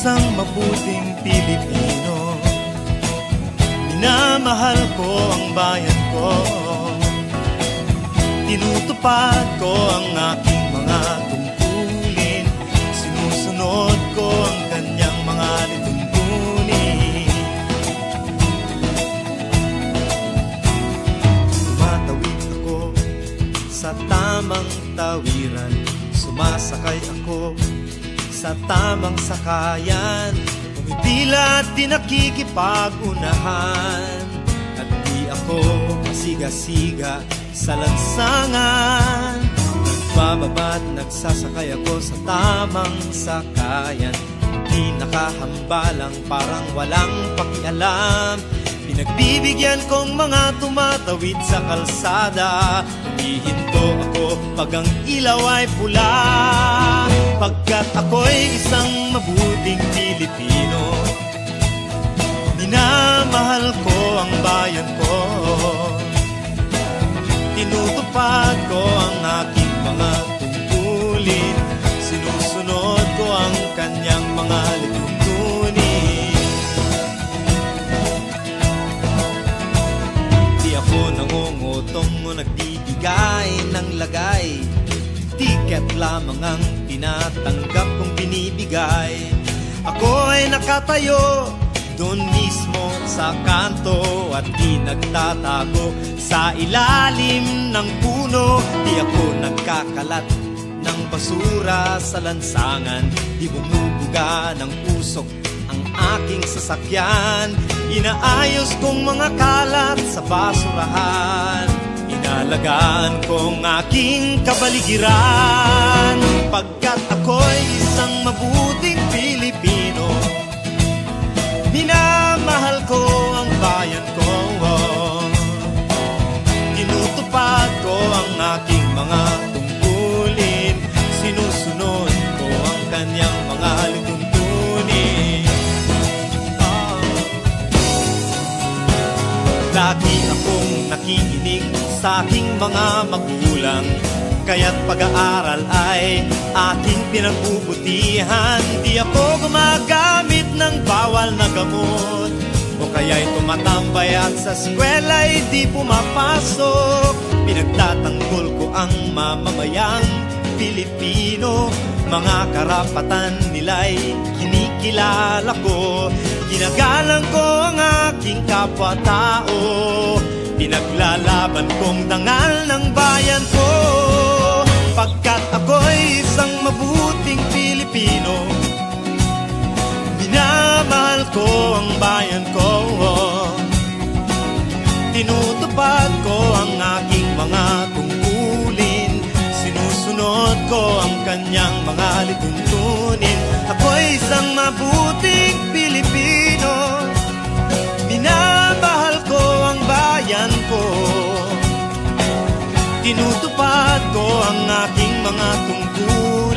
isang mabuting Pilipino. Minamahal ko ang bayan ko, tinutupad ko ang aking mga tungkulin, sinusunod ko ang kanyang mga lituntunin. Tumatawid ako sa tamang tawiran, sumasakay ako sa tamang sakayan, umipila at di nakikipag-unahan, at di ako masiga-siga sa lansangan. Nagbababa at nagsasakay ako sa tamang sakayan, di nakahambalang parang walang pakialam. Pinagbibigyan kong mga tumatawid sa kalsada, humihinto ako pag ang ilaw ay pula, pagkat ako'y isang mabuting Pilipino. Minamahal ko ang bayan ko, tinutupad ko ang aking mga tungkulin, sinusunod ko ang kanyang mga lituntunin. Di ako nangungutong o nagbibigay ng lagay, tiket lamang ang tinatanggap kong binibigay. Ako ay nakatayo doon mismo sa kanto at di nagtatago sa ilalim ng puno. Di ako nagkakalat ng basura sa lansangan, di bumubuga ng usok ang aking sasakyan. Inaayos kong mga kalat sa basurahan, inalagaan kong aking kabaligiran, pagkat ako'y isang mabuting Pilipino. Minamahal ko ang bayan ko, tinutupad ko ang aking mga tungkulin, sinusunod ko ang kanyang mga lituntunin. Lagi akong nakikinig sa aking mga magulang, kaya't pag-aaral ay aking pinagbubutihan. Di ako gumagamit ng bawal na gamot, o kaya'y tumatambay at sa eskwela'y di pumapasok. Pinagtatanggol ko ang mamamayang Pilipino, mga karapatan nila'y kinikilala ko. Ginagalang ko ang aking kapwa-tao, pinaglalaban kong dangal ng bayan ko, pagkat ako'y isang mabuting Pilipino. Minamahal ko ang bayan ko, tinutupad ko ang aking mga tungkulin, sinusunod ko ang kanyang mga lituntunin. Ako'y isang mabuting Pilipino, minamahal ko ang bayan ko, tinutupad ko ang aking mga tungkulin,